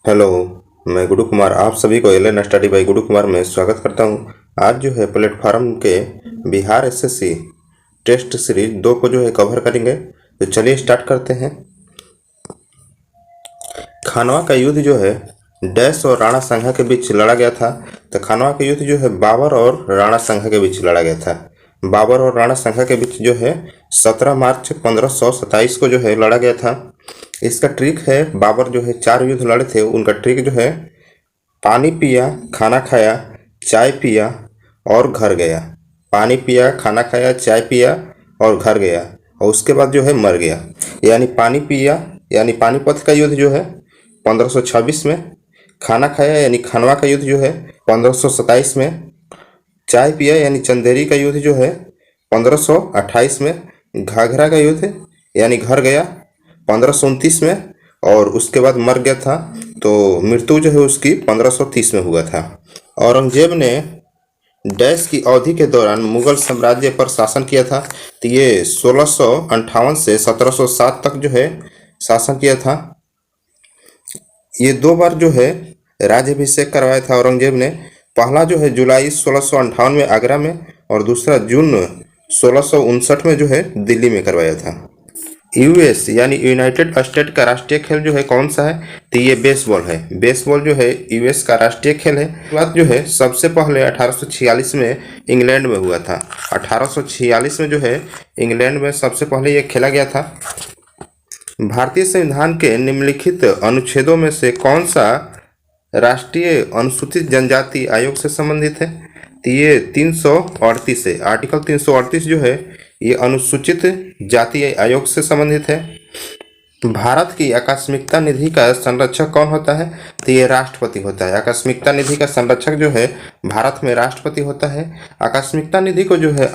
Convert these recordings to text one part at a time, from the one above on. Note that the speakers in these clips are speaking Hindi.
हेलो। मैं गुरु कुमार आप सभी को एल एन स्टडी बाई गुरु कुमार में स्वागत करता हूं। आज जो है प्लेटफॉर्म के बिहार एसएससी टेस्ट सीरीज 2 को जो है कवर करेंगे। तो चलिए स्टार्ट करते हैं। खानवा का युद्ध जो है डैश और राणा संघा के बीच लड़ा गया था। तो खानवा का युद्ध जो है बाबर और राणा संघा के बीच लड़ा गया था। बाबर और राणा संघा के बीच जो है 17 मार्च 1527 को जो है लड़ा गया था। इसका ट्रिक है, बाबर जो है 4 युद्ध लड़े थे, उनका ट्रिक जो है पानी पिया, खाना खाया, चाय पिया और घर गया। पानी पिया, खाना खाया, चाय पिया और घर गया, और उसके बाद जो है मर गया। यानी पानी पिया यानी पानीपत का युद्ध जो है 1526 में, खाना खाया यानी खानवा का युद्ध जो है 1527 में, चाय पिया यानी चंदेरी का युद्ध जो है 1528 में, घाघरा का युद्ध यानी घर गया 1529 में, और उसके बाद मर गया था। तो मृत्यु जो है उसकी 1530 में हुआ था। औरंगजेब ने डैश की अवधि के दौरान मुगल साम्राज्य पर शासन किया था। तो ये 1658 से 1707 तक जो है शासन किया था। ये 2 बार जो है राज्याभिषेक करवाया था औरंगजेब ने। पहला जो है जुलाई 1658 में आगरा में, और दूसरा जून 1659 में जो है दिल्ली में करवाया था। यूएस यानी यूनाइटेड स्टेट का राष्ट्रीय खेल जो है कौन सा है? तो ये बेसबॉल है। बेसबॉल जो है यूएस का राष्ट्रीय खेल है। बात जो है सबसे पहले 1846 में इंग्लैंड में हुआ था। 1846 में जो है इंग्लैंड में सबसे पहले ये खेला गया था। भारतीय संविधान के निम्नलिखित अनुच्छेदों में से कौन सा राष्ट्रीय अनुसूचित जनजाति आयोग से संबंधित है? तो ये 338 है। आर्टिकल 338 जो है ये अनुसूचित जाति आयोग से संबंधित है। भारत की आकस्मिकता निधि का संरक्षक कौन होता है? तो ये राष्ट्रपति होता है। आकस्मिकता निधि का संरक्षक जो है भारत में राष्ट्रपति होता है। आकस्मिकता निधि को जो है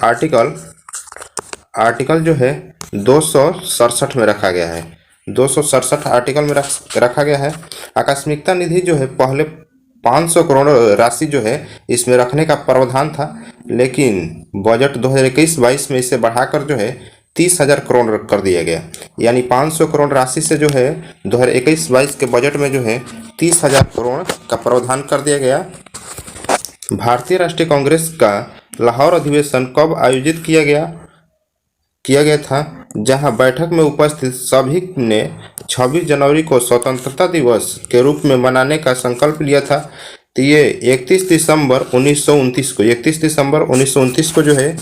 आर्टिकल जो है 267 में रखा गया है। 267 आर्टिकल में रखा गया है। आकस्मिकता निधि जो है पहले 500 करोड़ राशि जो है इसमें रखने का प्रावधान था, लेकिन बजट 2021-22 में इसे बढ़ाकर जो है 30,000 करोड़ कर दिया गया। यानी 500 करोड़ राशि से जो है 2021-22 के बजट में जो है 30,000 करोड़ का प्रावधान कर दिया गया। भारतीय राष्ट्रीय कांग्रेस का लाहौर अधिवेशन कब आयोजित किया गया था? जहां बैठक में उपस्थित सभी ने 26 जनवरी को स्वतंत्रता दिवस के रूप में मनाने का संकल्प लिया था। तो ये 31 दिसंबर 1929 को जो है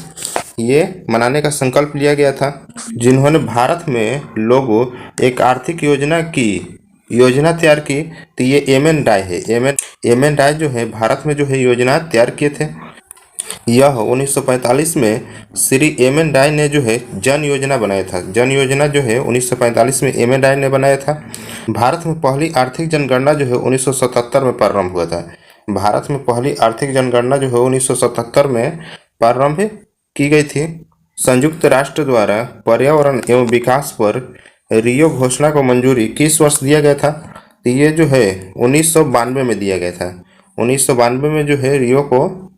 ये मनाने का संकल्प लिया गया था। जिन्होंने भारत में लोगों एक आर्थिक योजना तैयार की, तो ये एम.एन. राय है। एम.एन. राय जो है भारत में जो है योजना तैयार किए थे। यह 1945 में श्री एम.एन. राय ने जो है जन योजना बनाया था। जन योजना जो है 1945 में एम.एन. राय ने बनाया था। भारत में पहली आर्थिक जनगणना जो है 1977 में प्रारंभ हुआ था। भारत में पहली आर्थिक जनगणना जो है 1977 में प्रारंभ की गई थी। संयुक्त राष्ट्र द्वारा पर्यावरण एवं विकास पर रियो घोषणा को मंजूरी किस वर्ष दिया गया था? तो ये जो है 1992 में दिया गया था। 1992 में जो है रियो को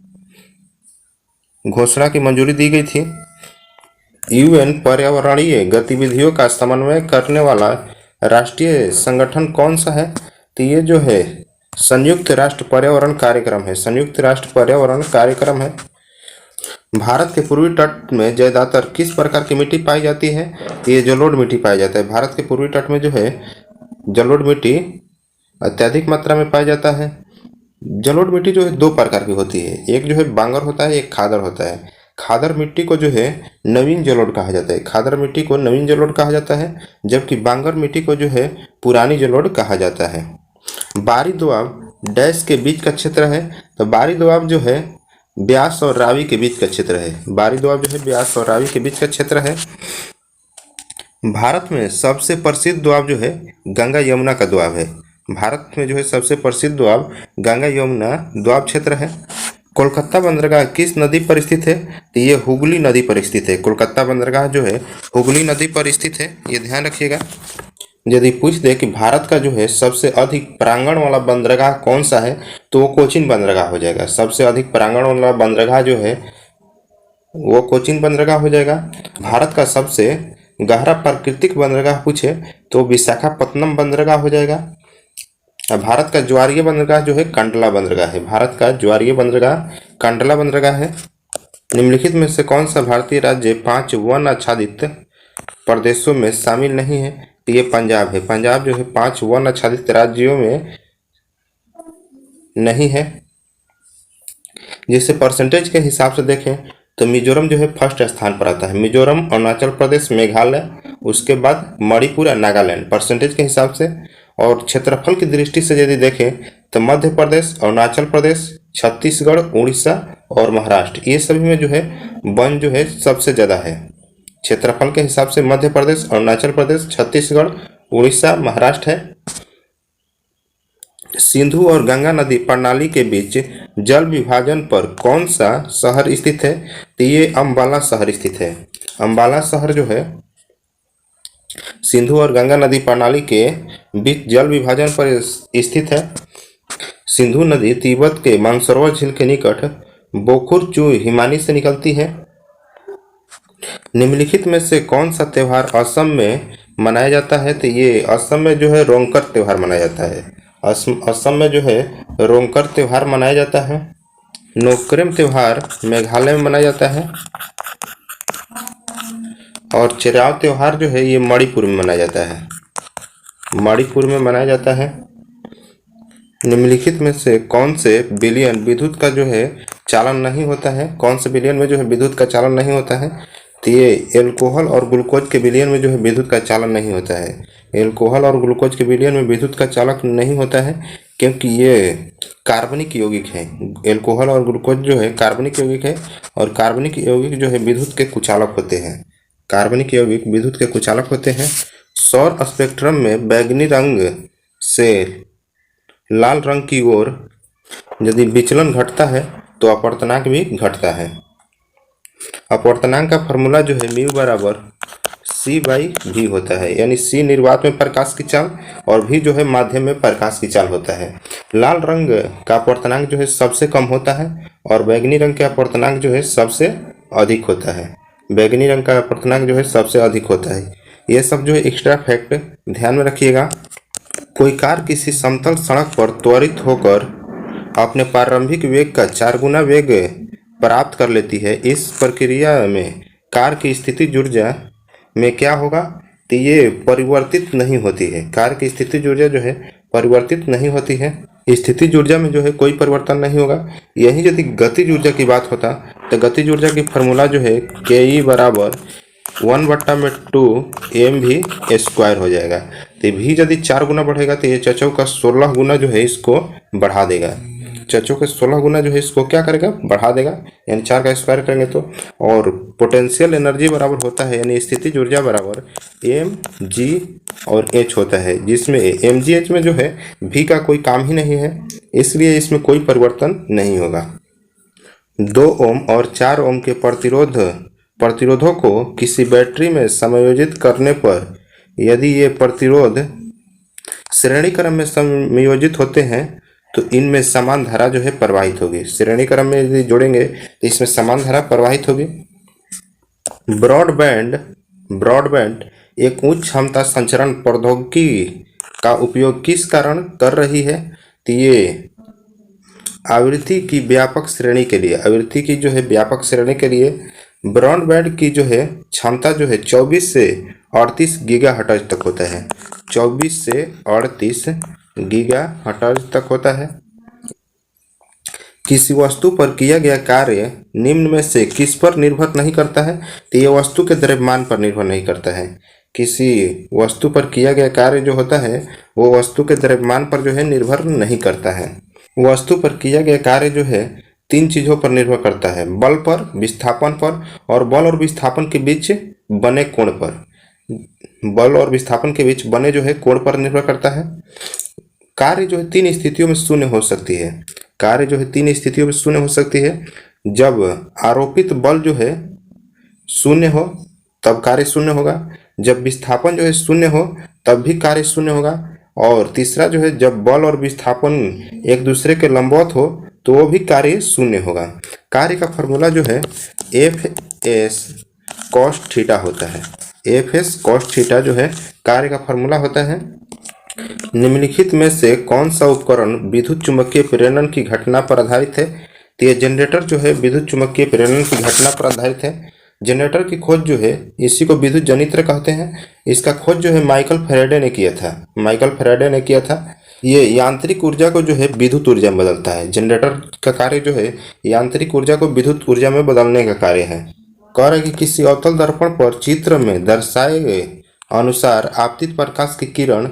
घोषणा की मंजूरी दी गई थी। यूएन पर्यावरणीय गतिविधियों का समन्वय करने वाला राष्ट्रीय संगठन कौन सा है? तो ये जो है संयुक्त राष्ट्र पर्यावरण कार्यक्रम है। संयुक्त राष्ट्र पर्यावरण कार्यक्रम है। भारत के पूर्वी तट में ज्यादातर किस प्रकार की मिट्टी पाई जाती है? ये जलोढ़ मिट्टी पाया जाता है। भारत के पूर्वी तट में जो है जलोढ़ मिट्टी अत्यधिक मात्रा में पाया जाता है। जलोढ़ मिट्टी जो है 2 प्रकार की होती है। एक जो है बांगर होता है, एक खादर होता है। खादर मिट्टी को जो है नवीन जलोढ़ कहा जाता है। खादर मिट्टी को नवीन जलोढ़ कहा जाता है, जबकि बांगर मिट्टी को जो है पुरानी जलोढ़ कहा जाता है। बारी दोआब डैश के बीच का क्षेत्र है। तो बारी दोआब जो है ब्यास और रावी के बीच का क्षेत्र है। बारी दोआब जो है ब्यास और रावी के बीच का क्षेत्र है। भारत में सबसे प्रसिद्ध दोआब जो है गंगा यमुना का दोआब है। भारत में जो है सबसे प्रसिद्ध दोआब गंगा यमुना दोआब क्षेत्र है। कोलकाता बंदरगाह किस नदी पर स्थित है? तो ये हुगली नदी पर स्थित है। कोलकाता बंदरगाह जो है हुगली नदी पर स्थित है, ये ध्यान रखिएगा। यदि पूछ दे कि भारत का जो है सबसे अधिक प्रांगण वाला बंदरगाह कौन सा है, तो वो कोचीन बंदरगाह हो जाएगा। सबसे अधिक प्रांगण वाला बंदरगाह जो है वो कोचीन बंदरगाह हो जाएगा। भारत का सबसे गहरा प्राकृतिक बंदरगाह पूछे तो विशाखापत्तनम बंदरगाह हो जाएगा। भारत का ज्वारीय बंदरगाह जो है कंडला बंदरगाह है। भारत का ज्वारीय बंदरगाह कंडला बंदरगाह है। निम्नलिखित में से कौन सा भारतीय राज्य 5 वन आच्छादित प्रदेशों में शामिल नहीं है? तो ये पंजाब है। पंजाब जो है 5 वन आच्छादित राज्यों में नहीं है। जैसे परसेंटेज के हिसाब से देखें तो मिजोरम जो है फर्स्ट स्थान पर आता है। मिजोरम, अरुणाचल प्रदेश, मेघालय, उसके बाद मणिपुर और नागालैंड परसेंटेज के हिसाब से। और क्षेत्रफल की दृष्टि से यदि देखें तो मध्य प्रदेश, अरुणाचल प्रदेश, छत्तीसगढ़, उड़ीसा और महाराष्ट्र, ये सभी में जो है वन जो है सबसे ज़्यादा है। क्षेत्रफल के हिसाब से मध्य प्रदेश, अरुणाचल प्रदेश, छत्तीसगढ़, उड़ीसा, महाराष्ट्र है। सिंधु और गंगा नदी प्रणाली के बीच जल विभाजन पर कौन सा शहर स्थित है? तो ये अंबाला शहर स्थित है। अंबाला शहर जो है सिंधु और गंगा नदी प्रणाली के बीच जल विभाजन पर स्थित है। सिंधु नदी तिब्बत के मानसरोवर झील के निकट बोखुरचू हिमानी से निकलती है। निम्नलिखित में से कौन सा त्यौहार असम में मनाया जाता है? तो ये असम में जो है रोंगकर त्यौहार मनाया जाता है। असम में जो है रोंगकर त्यौहार मनाया जाता है। नोक्रेम त्यौहार मेघालय में मनाया जाता है। और चिराव त्यौहार जो है ये मणिपुर में मनाया जाता है। मणिपुर में मनाया जाता है। निम्नलिखित में से कौन से विलयन विद्युत का जो है चालन नहीं होता है? कौन से विलयन में जो है विद्युत का चालन नहीं होता है? तो ये एल्कोहल और ग्लूकोज के विलयन में जो है विद्युत का चालन नहीं होता है। एल्कोहल और ग्लूकोज के विलयन में विद्युत का चालक नहीं होता है क्योंकि ये कार्बनिक यौगिक है। एल्कोहल और ग्लूकोज जो है कार्बनिक यौगिक है और कार्बनिक यौगिक जो है विद्युत के कुचालक होते हैं। कार्बनिक यौगिक विद्युत के कुचालक होते हैं। सौर स्पेक्ट्रम में बैंगनी रंग से लाल रंग की ओर यदि विचलन घटता है तो अपवर्तनांक भी घटता है। अपवर्तनांक का फॉर्मूला जो है म्यू बराबर c/v होता है, यानी c निर्वात में प्रकाश की चाल और v जो है माध्यम में प्रकाश की चाल होता है। लाल रंग का अपवर्तनांक जो है सबसे कम होता है और बैंगनी रंग का अपवर्तनांक जो है सबसे अधिक होता है। बैंगनी रंग का अपवर्तनांक जो है सबसे अधिक होता है। ये सब जो है एक्स्ट्रा फैक्ट ध्यान में रखिएगा। कोई कार किसी समतल सड़क पर त्वरित होकर अपने प्रारंभिक वेग का 4 गुना वेग प्राप्त कर लेती है। इस प्रक्रिया में कार की स्थितिज ऊर्जा में क्या होगा? तो ये परिवर्तित नहीं होती है। कार की स्थितिज ऊर्जा जो है परिवर्तित नहीं होती है। स्थितिज ऊर्जा में जो है कोई परिवर्तन नहीं होगा। यही यदि गतिज ऊर्जा की बात होता तो गतिज ऊर्जा की फॉर्मूला जो है ke बराबर 1/2 mv² हो जाएगा। तो भी यदि 4 गुना बढ़ेगा तो ये चचौ का 16 गुना जो है इसको बढ़ा देगा। चचौ के 16 गुना जो है इसको क्या करेगा? बढ़ा देगा, यानी 4 का स्क्वायर करेंगे तो। और पोटेंशियल एनर्जी बराबर होता है, यानी स्थितिज ऊर्जा बराबर mg और h होता है, जिसमें mgh में जो है v का कोई काम ही नहीं है, इसलिए इसमें कोई परिवर्तन नहीं होगा। 2 ओम और 4 ओम के प्रतिरोधों को किसी बैटरी में समायोजित करने पर यदि ये प्रतिरोध श्रेणी क्रम में संयोजित होते हैं तो इनमें समान धारा जो है प्रवाहित होगी। श्रेणी क्रम में यदि जोड़ेंगे तो इसमें समान धारा प्रवाहित होगी। ब्रॉडबैंड एक उच्च क्षमता संचरण प्रौद्योगिकी का उपयोग किस कारण कर रही है? तो ये आवृत्ति की व्यापक श्रेणी के लिए, आवृत्ति की जो है व्यापक श्रेणी के लिए ब्रॉडबैंड की जो है क्षमता जो है 24 से 38 गीगाहर्ट्ज तक होता है। 24 से 38 गीगाहर्ट्ज तक होता है। किसी वस्तु पर किया गया कार्य निम्न में से किस पर निर्भर नहीं करता है? तो ये वस्तु के द्रव्यमान पर निर्भर नहीं करता है। किसी वस्तु पर किया गया कार्य जो होता है वो वस्तु के द्रव्यमान पर जो है निर्भर नहीं करता है। वस्तु पर किया गया कार्य जो है 3 चीज़ों पर निर्भर करता है, बल पर, विस्थापन पर और बल और विस्थापन के बीच बने कोण पर। बल और विस्थापन के बीच बने जो है कोण पर निर्भर करता है। कार्य जो है 3 स्थितियों में शून्य हो सकती है। कार्य जो है 3 स्थितियों में शून्य हो सकती है। जब आरोपित बल जो है शून्य हो तब कार्य शून्य होगा। जब विस्थापन जो है शून्य हो तब भी कार्य शून्य होगा। और तीसरा जो है जब बल और विस्थापन एक दूसरे के लंबवत हो तो वो भी कार्य शून्य होगा। कार्य का फॉर्मूला जो है Fs cos थीटा होता है। Fs cos थीटा जो है कार्य का फॉर्मूला होता है। निम्नलिखित में से कौन सा उपकरण विद्युत चुम्बकीय प्रेरण की घटना पर आधारित है? तो ये जनरेटर जो है विद्युत चुम्बकीय प्रेरण की घटना पर आधारित है। जनरेटर की खोज जो है इसी को विद्युत जनित्र कहते हैं। इसका खोज जो है माइकल फैराडे ने किया था। माइकल फैराडे ने किया था। ये यांत्रिक ऊर्जा को जो है विद्युत ऊर्जा में बदलता है। जनरेटर का कार्य जो है यांत्रिक ऊर्जा को विद्युत ऊर्जा में बदलने का कार्य है। कह रहा है कि किसी अवतल दर्पण पर चित्र में दर्शाए गए अनुसार आपतित प्रकाश की किरण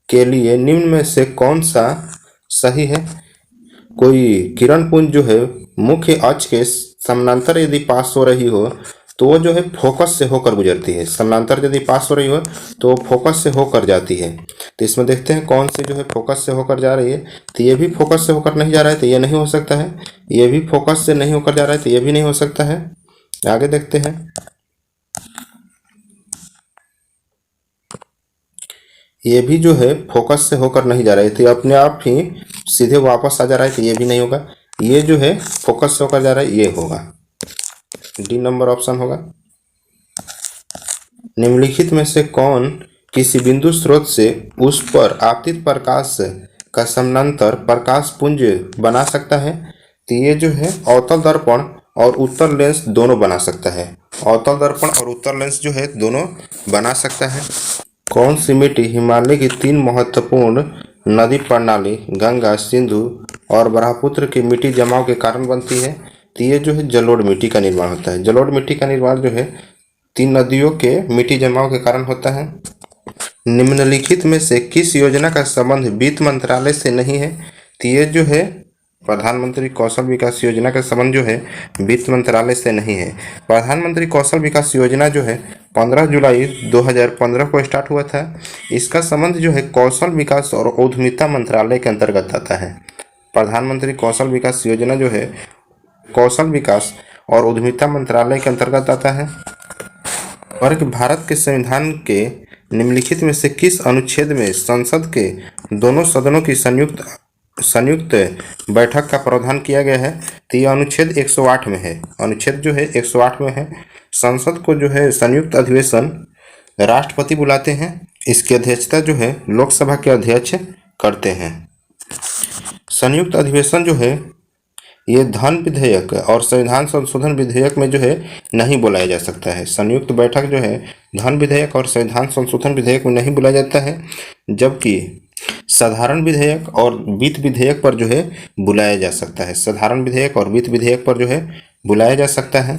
के लिए निम्न में से कौन सा सही है? कोई किरण पुंज जो है मुख्य अक्ष के समानांतर यदि पास हो रही हो तो वो जो है फोकस से होकर गुजरती है। समानांतर यदि पास हो रही हो तो वो फोकस से होकर जाती है। तो इसमें देखते हैं कौन सी जो है फोकस से होकर जा रही है। तो ये भी फोकस से होकर नहीं जा रहा है तो ये नहीं हो सकता है। ये भी फोकस से नहीं होकर जा रहा है तो ये भी नहीं हो सकता है। आगे देखते हैं। ये भी जो है फोकस से होकर नहीं जा रहा है तो ये अपने आप ही सीधे वापस आ जा रहा है तो ये भी नहीं होगा। ये जो है फोकस से होकर जा रहा है ये होगा। डी नंबर ऑप्शन होगा। निम्नलिखित में से कौन किसी बिंदु स्रोत से उस पर आपतित प्रकाश का समानांतर प्रकाश पुंज बना सकता है? तो ये जो है अवतल दर्पण और उत्तल लेंस दोनों बना सकता है। अवतल दर्पण और उत्तल लेंस जो है दोनों बना सकता है। कौन सी मिट्टी हिमालय की 3 महत्वपूर्ण नदी प्रणाली गंगा, सिंधु और ब्रह्मपुत्र की मिट्टी जमाव के कारण बनती है? तो ये जो है जलोढ़ मिट्टी का निर्माण होता है। जलोढ़ मिट्टी का निर्माण जो है 3 नदियों के मिट्टी जमाव के कारण होता है। निम्नलिखित में से किस योजना का संबंध वित्त मंत्रालय से नहीं है? तो ये जो है प्रधानमंत्री कौशल विकास योजना का संबंध जो है वित्त मंत्रालय से नहीं है। प्रधानमंत्री कौशल विकास योजना जो है 15 जुलाई 2015 को स्टार्ट हुआ था। इसका संबंध जो है कौशल विकास और उद्यमिता मंत्रालय के अंतर्गत आता है। प्रधानमंत्री कौशल विकास योजना जो है कौशल विकास और उद्यमिता मंत्रालय के अंतर्गत आता है। और कि भारत के संविधान के निम्नलिखित में से किस अनुच्छेद में संसद के दोनों सदनों की संयुक्त बैठक का प्रावधान किया गया है? तो यह अनुच्छेद 108 में है। अनुच्छेद जो है 108 में है। संसद को जो है संयुक्त अधिवेशन राष्ट्रपति बुलाते हैं। इसकी अध्यक्षता जो है लोकसभा के अध्यक्ष करते हैं। संयुक्त अधिवेशन जो है ये धन विधेयक और संविधान संशोधन विधेयक में जो है नहीं बुलाया जा सकता है। संयुक्त बैठक जो है धन विधेयक और संविधान संशोधन विधेयक में नहीं बुलाया जाता है, जबकि साधारण विधेयक और वित्त विधेयक पर जो है बुलाया जा सकता है। साधारण विधेयक और वित्त विधेयक पर जो है बुलाया जा सकता है।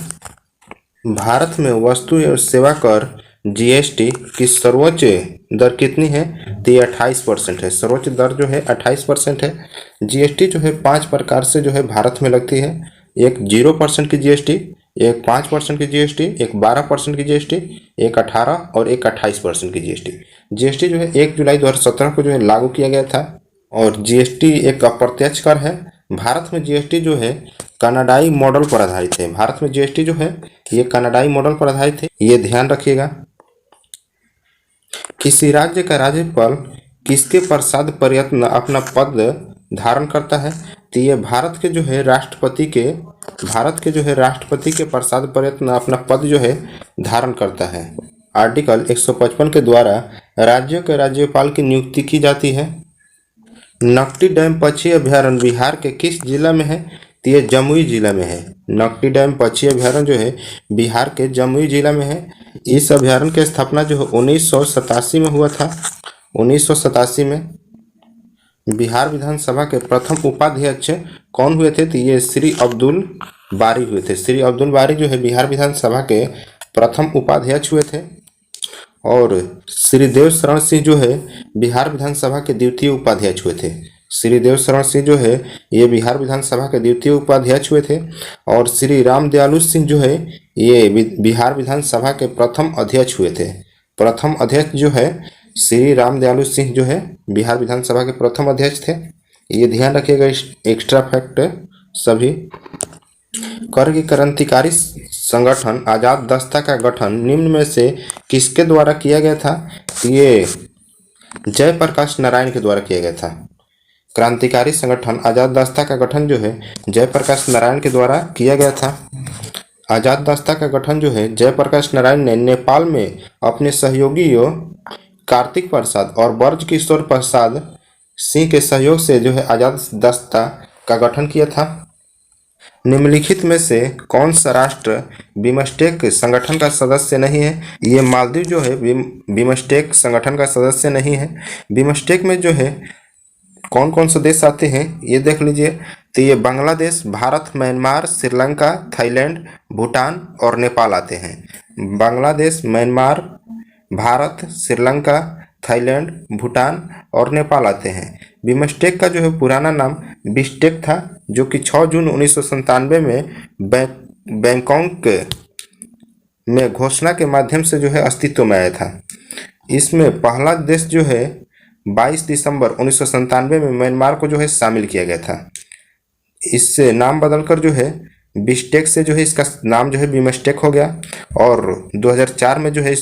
भारत में वस्तु एवं सेवा कर जीएसटी की सर्वोच्च दर कितनी है? तो ये 28% है। सर्वोच्च दर जो है 28% है। जीएसटी जो है 5 प्रकार से जो है भारत में लगती है। एक 0% की जीएसटी, एक 5% की जीएसटी, एक 12% की जीएसटी, एक 18 और एक 28% की जीएसटी। जीएसटी जो है 1 जुलाई 2017 को जो है लागू किया गया था। और जीएसटी एक अप्रत्यक्ष कर है। भारत में जीएसटी जो है कनाडाई मॉडल पर आधारित है। भारत में जीएसटी जो है ये कनाडाई मॉडल पर आधारित है, ये ध्यान रखिएगा। किसी राज्य का राज्यपाल किसके प्रसाद प्रयत्न अपना पद धारण करता है? तो ये भारत के जो है राष्ट्रपति के प्रसाद प्रयत्न अपना पद जो है धारण करता है। आर्टिकल 155 के द्वारा राज्यों के राज्यपाल की नियुक्ति की जाती है। नकटी डैम पक्षी अभ्यारण्य बिहार के किस जिला में है? तो ये जमुई जिला में है। नकटी डैम पक्षी अभ्यारण्य जो है बिहार के जमुई जिला में है। इस अभ्यारण्य की स्थापना जो है 1987 में हुआ था। 1987 में बिहार विधानसभा के प्रथम उपाध्यक्ष कौन हुए थे? तो ये श्री अब्दुल बारी हुए थे। श्री अब्दुल बारी जो है बिहार विधानसभा के प्रथम उपाध्यक्ष हुए थे। और श्री देव शरण सिंह जो है बिहार विधानसभा के द्वितीय उपाध्यक्ष हुए थे। श्री देव शरण सिंह जो है ये बिहार विधानसभा के द्वितीय उपाध्यक्ष हुए थे। और श्री राम दयालु सिंह जो है ये बिहार विधानसभा के प्रथम अध्यक्ष हुए थे। प्रथम अध्यक्ष जो है श्री राम दयालु सिंह जो है बिहार विधानसभा के प्रथम अध्यक्ष थे। ये ध्यान रखिएगा, एक्स्ट्रा फैक्ट सभी। कर की क्रांतिकारी संगठन आजाद दस्ता का गठन निम्न में से किसके द्वारा किया गया था? ये जयप्रकाश नारायण के द्वारा किया गया था। क्रांतिकारी संगठन आजाद दस्ता का गठन जो है जयप्रकाश नारायण के द्वारा किया गया था। आजाद दस्ता का गठन जो है जयप्रकाश नारायण ने नेपाल में अपने सहयोगियों कार्तिक प्रसाद और ब्रज किशोर प्रसाद सिंह के सहयोग से जो है आजाद दस्ता का गठन किया था। निम्नलिखित में से कौन सा राष्ट्र बिमस्टेक संगठन का सदस्य नहीं है? ये मालदीव जो है बिमस्टेक संगठन का सदस्य नहीं है। बिमस्टेक में जो है कौन कौन से देश आते हैं ये देख लीजिए। तो ये बांग्लादेश, भारत, म्यांमार, श्रीलंका, थाईलैंड, भूटान और नेपाल आते हैं। बांग्लादेश, म्यांमार, भारत, श्रीलंका, थाईलैंड, भूटान और नेपाल आते हैं। बिमस्टेक का जो है पुराना नाम बिस्टेक था, जो कि 6 जून 1997 में बैंकॉक में घोषणा के माध्यम से जो है अस्तित्व में आया था। इसमें पहला देश जो है 22 दिसंबर 1997 में म्यांमार को जो है शामिल किया गया था। इससे नाम बदलकर जो है बिस्टेक से जो है इसका नाम जो है बिमस्टेक हो गया, और 2004 में जो है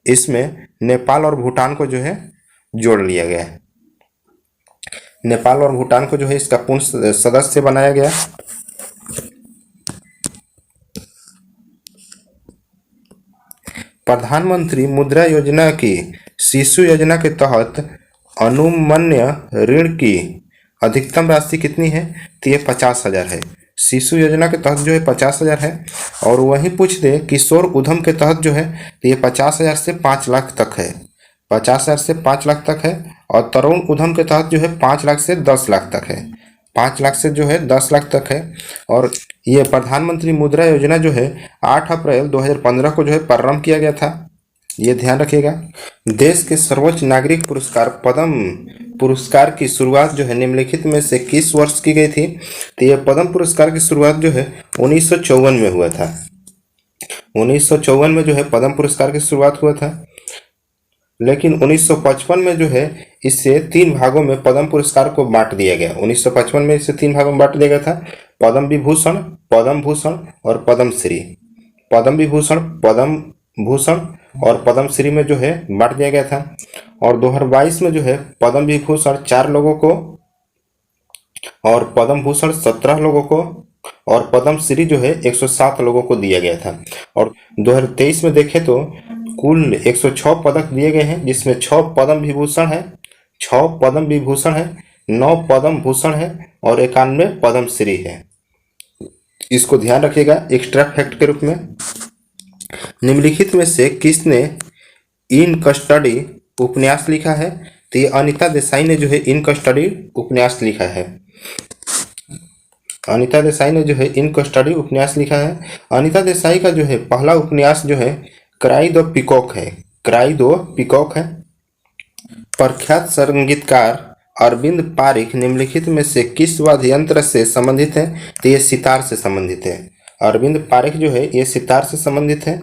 इसमें नेपाल और भूटान को जो है जोड़ लिया गया। नेपाल और भूटान को जो है इसका पूर्ण सदस्य बनाया गया। प्रधानमंत्री मुद्रा योजना की शिशु योजना के तहत अनुमन्य ऋण की अधिकतम राशि कितनी है? तो ये 50,000 है। शिशु योजना के तहत जो है 50,000 है, और वहीं पूछ दे किशोर उद्यम के तहत जो है तो ये 50,000 से 5 लाख तक है। 50,000 से 5 लाख तक है, और तरुण उद्यम के तहत जो है 5 लाख से 10 लाख तक है। 5 लाख से जो है 10 लाख तक है। और ये प्रधानमंत्री मुद्रा योजना जो है 8 अप्रैल 2015 को जो है प्रारंभ किया गया था, ये ध्यान रखिएगा। देश के सर्वोच्च नागरिक पुरस्कार पद्म पुरस्कार की शुरुआत जो है निम्नलिखित में से किस वर्ष की गई थी? तो यह पद्म पुरस्कार की शुरुआत जो है 1954 में हुआ था। 1954 में जो है पद्म पुरस्कार की शुरुआत हुआ था, लेकिन 1955 में जो है इससे 3 भागों में पद्म पुरस्कार को बांट दिया गया। 1955 में इसे 3 भागों में बांट दिया गया था, पद्म विभूषण, पद्म भूषण और पद्मश्री। पद्म विभूषण, पद्म भूषण और पद्मश्री में जो है बांट दिया गया था। और 2022 में जो है पद्म विभूषण 4 लोगों को और पद्म भूषण 17 लोगों को और पद्मश्री जो है 107 लोगों को दिया गया था। और 2023 में देखें तो कुल 106 पदक दिए गए हैं, जिसमें 6 पद्म विभूषण है, 6 पद्म विभूषण है, 9 पद्म भूषण है और 91 पद्मश्री है। इसको ध्यान रखिएगा एक्स्ट्रा फैक्ट के रूप में। निम्नलिखित में से किसने इन कस्टडी उपन्यास लिखा है? तो ये अनीता देसाई ने जो है इन कस्टडी उपन्यास लिखा है। अनीता देसाई ने जो है इन कस्टडी उपन्यास लिखा है। अनीता देसाई का जो है पहला उपन्यास जो है क्राई द पीकॉक है। क्राई द पीकॉक है। प्रख्यात संगीतकार अरविंद पारिख निम्नलिखित में से किस वाद्य यंत्र से संबंधित है? तो ये सितार से संबंधित है। अरविंद पारिख जो है ये सितार से संबंधित है,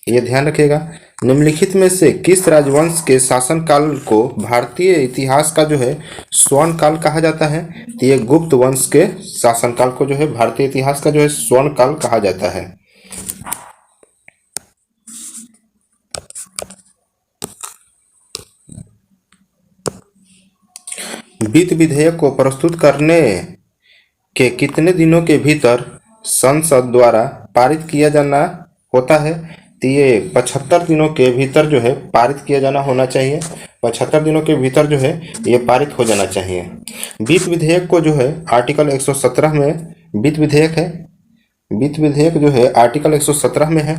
ये ध्यान रखिएगा। निम्नलिखित में से किस राजवंश के शासनकाल को भारतीय इतिहास का जो है स्वर्ण काल कहा जाता है? तो ये गुप्त वंश के शासनकाल को जो है भारतीय इतिहास का जो है स्वर्ण काल कहा जाता है। वित्त विधेयक को प्रस्तुत करने के कितने दिनों के भीतर संसद द्वारा पारित किया जाना होता है? तो ये 75 दिनों के भीतर जो है पारित किया जाना होना चाहिए। 75 दिनों के भीतर जो है ये पारित हो जाना चाहिए। वित्त विधेयक को जो है आर्टिकल 117 में वित्त विधेयक है। वित्त विधेयक जो है आर्टिकल 117 में है,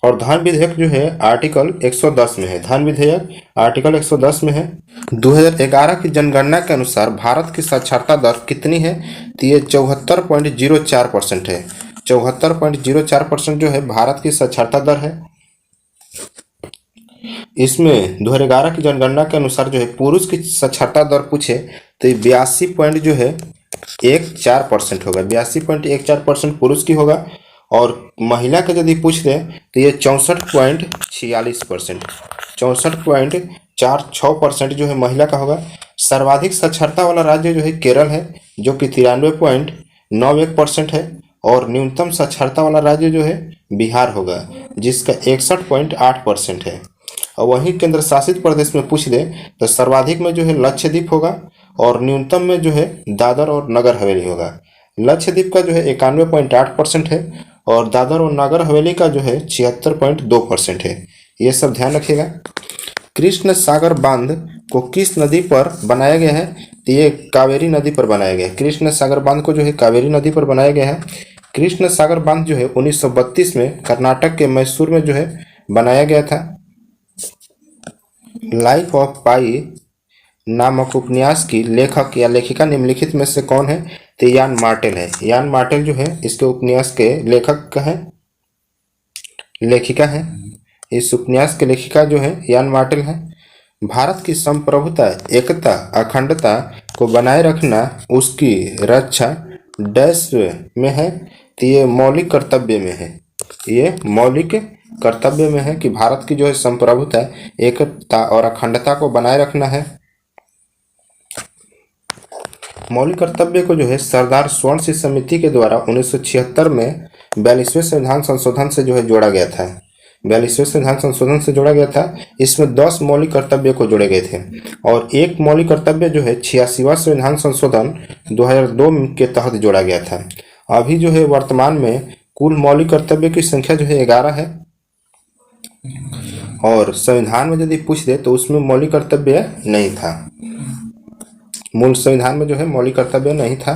और धन विधेयक जो है आर्टिकल 110 में है। धन विधेयक आर्टिकल 110 में है। 2011 की जनगणना के अनुसार भारत की साक्षरता दर कितनी है? तो ये 74.04% है। 74.04% जो है भारत की साक्षरता दर है। इसमें 2011 की जनगणना के अनुसार जो है पुरुष की साक्षरता दर पूछे तो 82.14% होगा। 82.14% पुरुष की होगा, और महिला का यदि पूछ दे तो ये 64.46%, 64.46% जो है महिला का होगा। सर्वाधिक साक्षरता वाला राज्य जो है केरल है, जो कि 93.91% है, और न्यूनतम साक्षरता वाला राज्य जो है बिहार होगा, जिसका 61.8% है। और वहीं केंद्र शासित प्रदेश में पूछ दे तो सर्वाधिक में जो है लक्षद्वीप होगा, और न्यूनतम में जो है दादर और नगर हवेली होगा। लक्षद्वीप का जो है 91.8% है, और दादर और नगर हवेली का जो है 76.2% है। ये सब ध्यान रखिएगा। कृष्ण सागर बांध को किस नदी पर बनाया गया है? तो ये कावेरी नदी पर बनाया गया है। कृष्ण सागर बांध को जो है कावेरी नदी पर बनाया गया है। कृष्ण सागर बांध जो है 1932 में कर्नाटक के मैसूर में जो है बनाया गया था। लाइफ ऑफ पाई नामक उपन्यास की लेखक या लेखिका निम्नलिखित में से कौन है? तो यान मार्टेल है। यान मार्टेल जो है इसके उपन्यास के लेखक है, लेखिका है। इस उपन्यास के लेखिका जो है यान मार्टेल है। भारत की संप्रभुता, एकता, अखंडता को बनाए रखना उसकी रक्षा डैश में है? तो ये मौलिक कर्तव्य में है। ये मौलिक कर्तव्य में है कि भारत की जो है संप्रभुता, एकता और अखंडता को बनाए रखना है। मौलिक कर्तव्य को जो है सरदार स्वर्ण सिंह समिति के द्वारा 1976 में 42वें संविधान संशोधन से जो है जोड़ा गया था। 42वें संविधान संशोधन से जोड़ा गया था। इसमें 10 मौलिक कर्तव्य को जोड़े गए थे और एक मौलिक कर्तव्य जो है 86वां संविधान संशोधन 2002 के तहत जोड़ा गया था। अभी जो है वर्तमान में कुल मौलिक कर्तव्य की संख्या जो है 11 है और संविधान में यदि पूछ दे तो उसमें मौलिक कर्तव्य नहीं था। मूल संविधान में जो है मौलिक कर्तव्य नहीं था।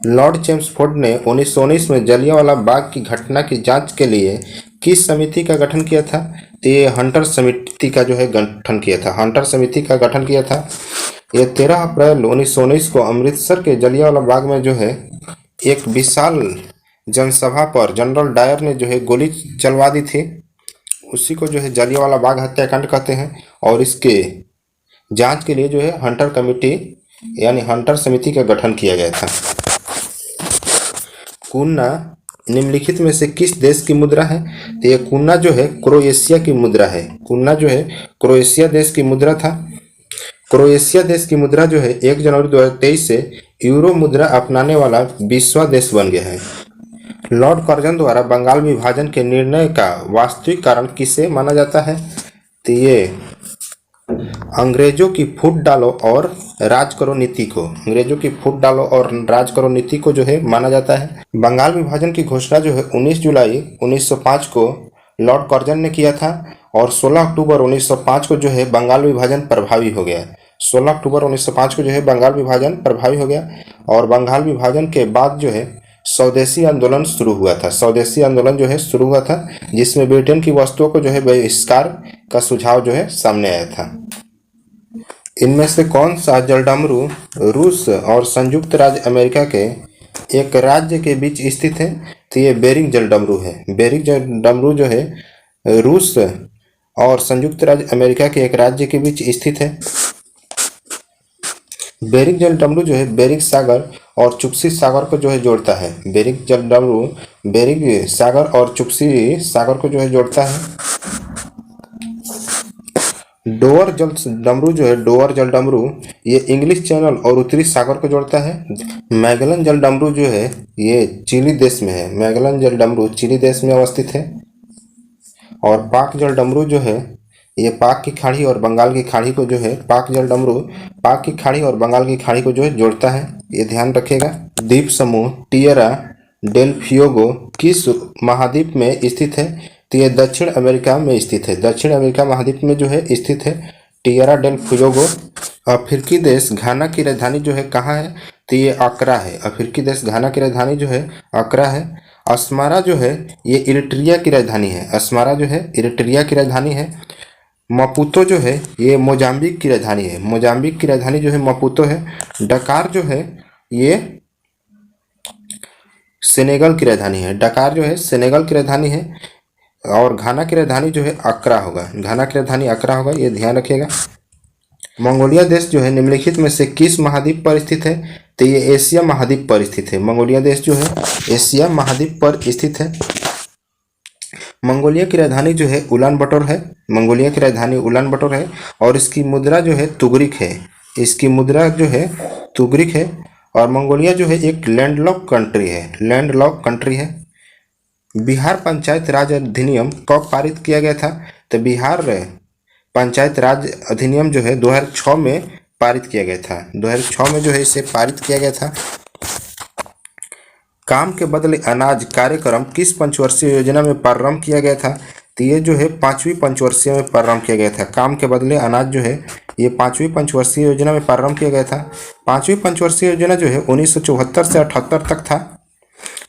लॉर्ड चेम्सफोर्ड ने 1919 में जलियांवाला बाग की घटना की जांच के लिए किस समिति का गठन किया था? तो ये हंटर समिति का जो है गठन किया था। हंटर समिति का गठन किया था। ये 13 अप्रैल 1919 को अमृतसर के जलियांवाला बाग में जो है एक विशाल जनसभा पर जनरल डायर ने जो है गोली चलवा दी थी। उसी को जो है जलियांवाला बाग हत्याकांड कहते हैं और इसके जांच के लिए जो है हंटर कमेटी यानी हंटर समिति का गठन किया गया था। कुन्ना निम्नलिखित में से किस देश की मुद्रा है? तो ये कुन्ना जो है क्रोएशिया की मुद्रा है। कुन्ना जो है क्रोएशिया देश की मुद्रा था। क्रोएशिया देश की मुद्रा जो है 1 जनवरी 2023 से यूरो मुद्रा अपनाने वाला 20वां देश बन गया है। लॉर्ड कर्जन द्वारा बंगाल विभाजन के निर्णय का वास्तविक कारण किसे माना जाता है? तो ये अंग्रेजों की फूट डालो और राज करो नीति को, अंग्रेजों की फूट डालो और राज करो नीति को जो है माना जाता है। बंगाल विभाजन की घोषणा जो है 19 जुलाई 1905 को लॉर्ड कर्जन ने किया था और 16 अक्टूबर 1905 को जो है बंगाल विभाजन प्रभावी हो गया। 16 अक्टूबर 1905 को जो है बंगाल विभाजन प्रभावी हो गया और बंगाल विभाजन के बाद जो है स्वदेशी आंदोलन शुरू हुआ था। स्वदेशी आंदोलन जो है शुरू हुआ था जिसमें ब्रिटेन की वस्तुओं को जो है बहिष्कार का सुझाव जो है सामने आया था। इनमें से कौन सा जलडमरू रूस और संयुक्त राज्य अमेरिका के एक राज्य के बीच स्थित है? तो ये बेरिंग जलडमरू है। बेरिंग जलडमरू जो है रूस और संयुक्त राज्य अमेरिका के एक राज्य के बीच स्थित है। बेरिंग जलडमरू जो है बेरिंग सागर और चुक्सी सागर को जो है जोड़ता है। बेरिंग जलडमरू बेरिंग सागर और चुक्सी सागर को जो है जोड़ता है। डोवर जलडमरू जो है डोवर जलडमरू ये इंग्लिश चैनल और उत्तरी सागर को जोड़ता है। मैगलन जलडमरू जो है ये चिली देश में है। मैगलन जलडमरू चिली देश में अवस्थित है। और पाक जलडमरू जो है ये पाक की खाड़ी और बंगाल की खाड़ी को जो है पाक जलडमरू पाक की खाड़ी और बंगाल की खाड़ी को जो है जोड़ता है। ये ध्यान रखिएगा। द्वीप समूह टिएरा डेल फ्यूगो किस महाद्वीप में स्थित है? तो ये दक्षिण अमेरिका में स्थित है। दक्षिण अमेरिका महाद्वीप में जो है स्थित है टिएरा डेल फ्यूगो। अफ्रीकी देश घाना की राजधानी जो है कहाँ है? तो ये अकरा है। अफ्रीकी देश घाना की राजधानी जो है अकरा है। अस्मारा जो है ये इरिट्रिया की राजधानी है। अस्मारा जो है इरिट्रिया की राजधानी है। मपूतो जो है ये मोजाम्बिक की राजधानी है। मोजाम्बिक की राजधानी जो है मपूतो है। डकार जो है ये सेनेगल की राजधानी है। डकार जो है सेनेगल की राजधानी है और घाना की राजधानी जो है अकरा होगा। घाना की राजधानी अकरा होगा, ये ध्यान रखिएगा। मंगोलिया देश जो है निम्नलिखित में से किस महाद्वीप पर स्थित है? तो ये एशिया महाद्वीप पर स्थित है। मंगोलिया देश जो है एशिया महाद्वीप पर स्थित है। मंगोलिया की राजधानी जो है उलान बटोर है। मंगोलिया की राजधानी उलान बटोर है और इसकी मुद्रा जो है तुगरिक है। इसकी मुद्रा जो है तुगरिक है और मंगोलिया जो है एक लैंडलॉक कंट्री है। लैंडलॉक कंट्री है। बिहार पंचायत राज अधिनियम कब पारित किया गया था? तो बिहार पंचायत राज अधिनियम जो है 2006 में पारित किया गया था। 2006 में जो है इसे पारित किया गया था। काम के बदले अनाज कार्यक्रम किस पंचवर्षीय योजना में प्रारंभ किया गया था? तो ये जो है 5वीं पंचवर्षीय में प्रारंभ किया गया था। काम के बदले अनाज जो है ये 5वीं पंचवर्षीय योजना में प्रारंभ किया गया था। 5वीं पंचवर्षीय योजना जो है 1974 से 78 तक था।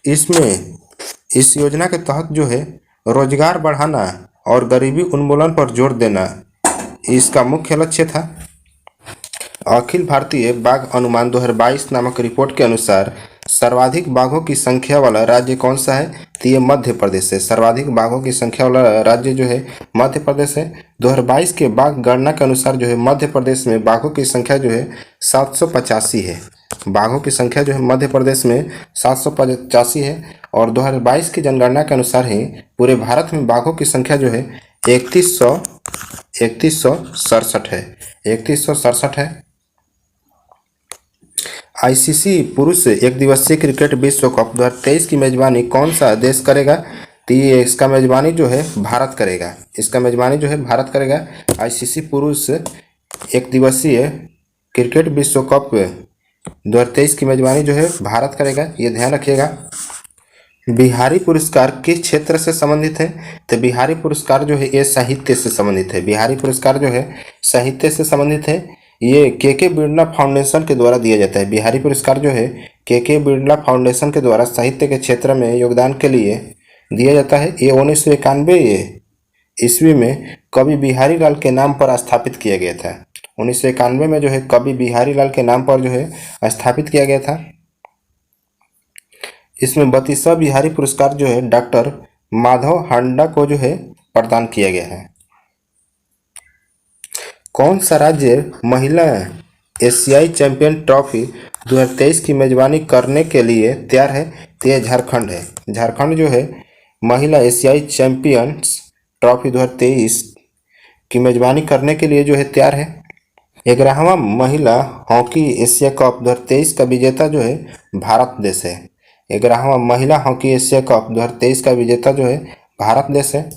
इसमें इस योजना के तहत जो है रोजगार बढ़ाना और गरीबी उन्मूलन पर जोर देना इसका मुख्य लक्ष्य था। अखिल भारतीय बाघ अनुमान 2022 नामक रिपोर्ट के अनुसार सर्वाधिक बाघों की संख्या वाला राज्य कौन सा है? तो ये मध्य प्रदेश है। सर्वाधिक बाघों की संख्या वाला राज्य जो है मध्य प्रदेश है। 2022 के बाघ गणना के अनुसार जो है मध्य प्रदेश में बाघों की संख्या जो है 785 है। बाघों की संख्या जो है मध्य प्रदेश में 785 है और 2022 की जनगणना के अनुसार ही पूरे भारत में बाघों की संख्या जो है 3167 है। 3167 है। आईसीसी पुरुष एक दिवसीय क्रिकेट विश्व कप 2023 की मेजबानी कौन सा देश करेगा? तो ये इसका मेजबानी जो है भारत करेगा। इसका मेजबानी जो है भारत करेगा। आईसीसी पुरुष एक दिवसीय क्रिकेट विश्व कप 2023 की मेजबानी जो है भारत करेगा, ये ध्यान रखिएगा। बिहारी पुरस्कार किस क्षेत्र से संबंधित है? तो बिहारी पुरस्कार जो है ये साहित्य से संबंधित है। बिहारी पुरस्कार जो है साहित्य से संबंधित है। ये के बिरला फाउंडेशन के द्वारा दिया जाता है। बिहारी पुरस्कार जो है के बिरला फाउंडेशन के द्वारा साहित्य के क्षेत्र में योगदान के लिए दिया जाता है। ये 1991 ईस्वी में कवि बिहारी लाल के नाम पर स्थापित किया गया था। 1991 में जो है कवि बिहारी लाल के नाम पर जो है स्थापित किया गया था। इसमें 32वां बिहारी पुरस्कार जो है डॉक्टर माधव हांडा को जो है प्रदान किया गया है। कौन सा राज्य महिला एशियाई चैंपियन ट्रॉफी 2023 की मेजबानी करने के लिए तैयार है? तो यह झारखंड है। झारखंड जो है महिला एशियाई चैंपियंस ट्रॉफी 2023 की मेजबानी करने के लिए जो है तैयार है। 11वां महिला हॉकी एशिया कप 2023 का विजेता जो है भारत देश है। 11वां महिला हॉकी एशिया कप 2023 का विजेता जो है भारत देश है।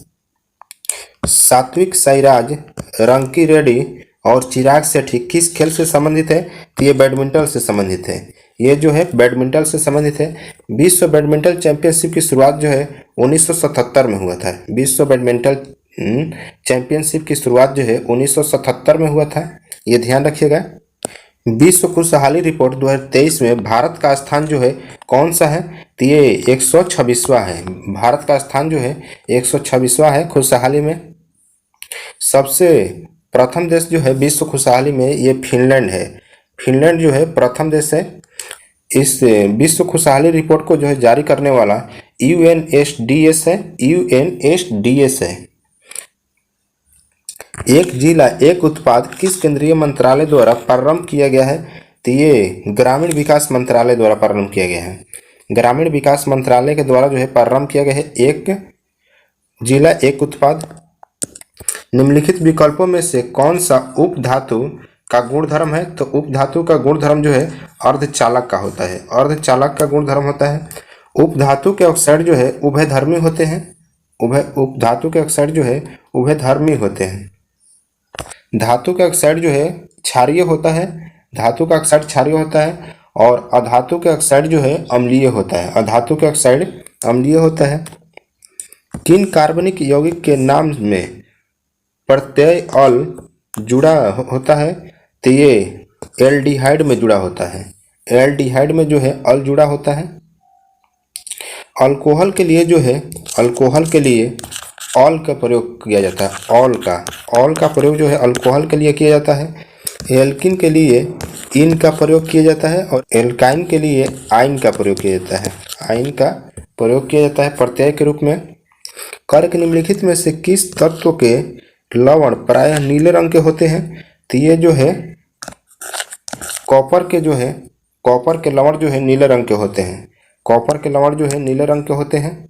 सात्विक साईराज, रंकी रेड्डी और चिराग शेट्टी किस खेल से संबंधित है? तो ये बैडमिंटन से संबंधित है। ये जो है बैडमिंटन से संबंधित है। विश्व बैडमिंटन चैंपियनशिप की शुरुआत जो है 1977 में हुआ था। विश्व बैडमिंटन चैंपियनशिप की शुरुआत जो है 1977 में हुआ था, ये ध्यान रखिएगा। विश्व खुशहाली रिपोर्ट 2023 में भारत का स्थान जो है कौन सा है? तो ये 126वां है। भारत का स्थान जो है 126वां है खुशहाली में। सबसे प्रथम देश जो है विश्व खुशहाली में ये फिनलैंड है। फिनलैंड जो है प्रथम देश है। इस विश्व खुशहाली रिपोर्ट को जो है जारी करने वाला UNSDS है। UNSDS है। एक जिला एक उत्पाद किस केंद्रीय मंत्रालय द्वारा प्रारंभ किया गया है? तो ये ग्रामीण विकास मंत्रालय द्वारा प्रारंभ किया गया है। ग्रामीण विकास मंत्रालय के द्वारा जो है प्रारंभ किया गया है एक जिला एक उत्पाद। निम्नलिखित विकल्पों में से कौन सा उपधातु का गुणधर्म है? तो उपधातु का गुणधर्म जो है अर्धचालक का होता है। अर्धचालक का गुणधर्म होता है। उपधातु के ऑक्साइड जो है उभयधर्मी होते हैं। उपधातु के ऑक्साइड जो है उभयधर्मी होते हैं। धातु का ऑक्साइड जो है क्षारीय होता है। धातु का ऑक्साइड क्षारीय होता है और अधातु के ऑक्साइड जो है अम्लीय होता है। अधातु के ऑक्साइड अम्लीय होता है। किन कार्बनिक यौगिक के नाम में प्रत्यय अल जुड़ा होता है? तो ये एल्डिहाइड में जुड़ा होता है। एल्डिहाइड में जो है अल जुड़ा होता है। अल्कोहल के लिए जो है अल्कोहल के लिए ऑल का प्रयोग किया जाता है। ऑल का प्रयोग जो है अल्कोहल के लिए किया जाता है। एल्किन के लिए इन का प्रयोग किया जाता है और एल्काइन के लिए आइन का प्रयोग किया जाता है। आइन का प्रयोग किया जाता है प्रत्यय के रूप में। कर्क निम्नलिखित में से किस तत्व के लवण प्रायः नीले रंग के होते हैं? तो ये जो है कॉपर के लवण जो है नीले रंग के होते हैं। कॉपर के लवण जो है नीले रंग के होते हैं।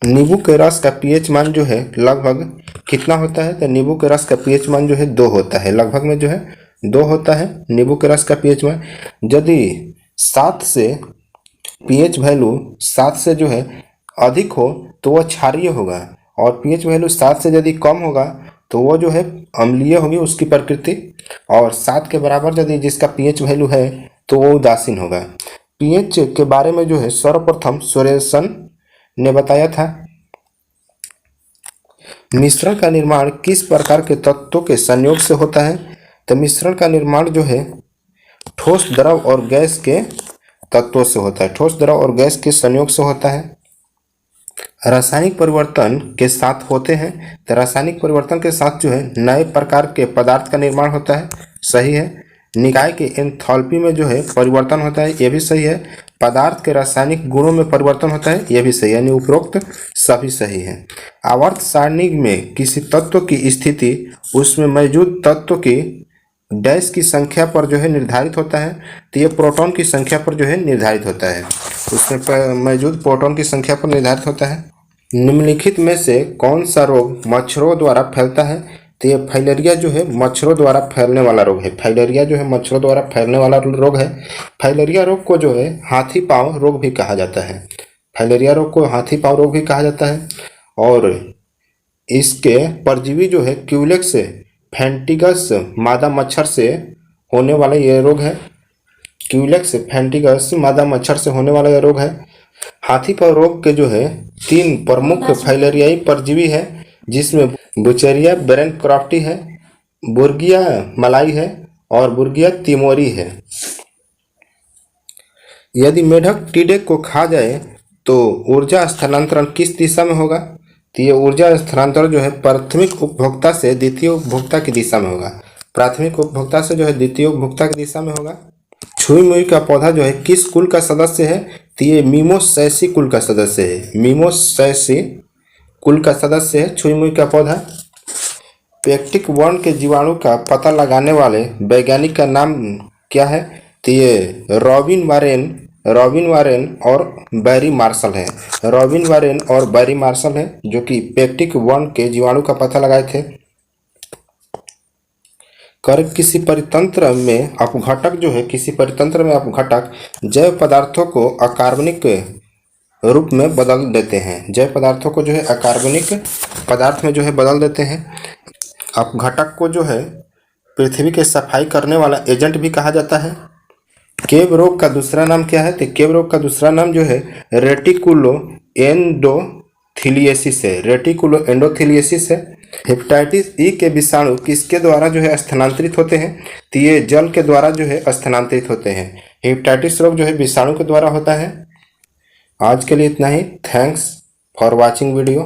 नींबू के रस का पीएच मान जो है लगभग कितना होता है? तो नींबू के रस का पीएच मान जो है 2 होता है। लगभग में जो है 2 होता है नींबू के रस का पीएच मान। यदि 7 से पीएच वैल्यू 7 से जो है अधिक हो तो वह क्षारीय होगा और पीएच वैल्यू 7 से यदि कम होगा तो वो जो है अम्लीय होगी उसकी प्रकृति। और 7 के बराबर यदि जिसका पीएच वैल्यू है तो वो उदासीन होगा। पीएच के बारे में जो है सर्वप्रथम सोरेसन ने बताया था। मिश्रण का निर्माण किस प्रकार के तत्वों के संयोग से होता है? तो मिश्रण का निर्माण जो है ठोस, द्रव और गैस के तत्वों से होता है, ठोस, द्रव और गैस के संयोग से होता है। रासायनिक परिवर्तन के साथ होते हैं, तो रासायनिक परिवर्तन के साथ जो है नए प्रकार के पदार्थ का निर्माण होता है, सही है। निकाय के एंथैल्पी में जो है परिवर्तन होता है, यह भी सही है। पदार्थ के रासायनिक गुणों में परिवर्तन होता है, यह भी सही है, यानी उपरोक्त सभी सही है। आवर्त सारणी में किसी तत्व की स्थिति उसमें मौजूद तत्व की डैश की संख्या पर जो है निर्धारित होता है, तो ये प्रोटॉन की संख्या पर जो है निर्धारित होता है, उसमें मौजूद प्रोटॉन की संख्या पर निर्धारित होता है। निम्नलिखित में से कौन सा रोग मच्छरों द्वारा फैलता है? तो ये फाइलेरिया जो है मच्छरों द्वारा फैलने वाला रोग है। फाइलेरिया जो है मच्छरों द्वारा फैलने वाला रोग है। फाइलेरिया रोग को जो है हाथी पांव रोग भी कहा जाता है। फाइलेरिया रोग को हाथी पांव रोग भी कहा जाता है। और इसके परजीवी जो है क्यूलेक्स फैंटिगस मादा मच्छर से होने वाला यह रोग है। क्यूलेक्स फैंटिगस मादा मच्छर से होने वाला यह रोग है। हाथी पांव रोग के जो है 3 प्रमुख फाइलेरियाई परजीवी है, जिसमें बुचेरिया बेरेनक्रॉफ्टी है, बुर्गिया मलाई है और बुर्गिया तिमोरी है। यदि मेढक टीडे को खा जाए तो ऊर्जा स्थानांतरण किस दिशा में होगा? तो ये ऊर्जा स्थानांतरण जो है प्राथमिक उपभोक्ता से द्वितीय उपभोक्ता की दिशा में होगा। प्राथमिक उपभोक्ता से जो है द्वितीय उपभोक्ता की दिशा में होगा। छुई मुई का पौधा जो है किस कुल का सदस्य है? तो ये मीमोसैसी कुल का सदस्य है। मीमोसैसी कुल का सदस्य है छुई मुई का पौधा। पेक्टिक वर्ण के जीवाणु का पता लगाने वाले वैज्ञानिक का नाम क्या है? तो ये रॉबिन वारेन और बैरी मार्शल है। रॉबिन वारेन और बैरी मार्शल है, जो कि पेक्टिक वर्ण के जीवाणु का पता लगाए थे। किसी परितंत्र में अपघटक जो है, किसी परितंत्र में अपघटक जैव पदार्थों को अकार्बनिक रूप में बदल देते हैं। जैव पदार्थों को जो है अकार्बनिक पदार्थ में जो है बदल देते हैं। अपघटक को जो है पृथ्वी की सफाई करने वाला एजेंट भी कहा जाता है। केव रोग का दूसरा नाम क्या है? तो केव रोग का दूसरा नाम जो है रेटिकुलो एंडोथीलियसिस है। रेटिकुलो एंडोथीलियसिस है। हेपेटाइटिस ई के विषाणु किसके द्वारा जो है स्थानांतरित होते हैं? तो ये जल के द्वारा जो है स्थानांतरित होते हैं। हेपेटाइटिस रोग जो है विषाणु के द्वारा होता है। आज के लिए इतना ही। Thanks for watching video.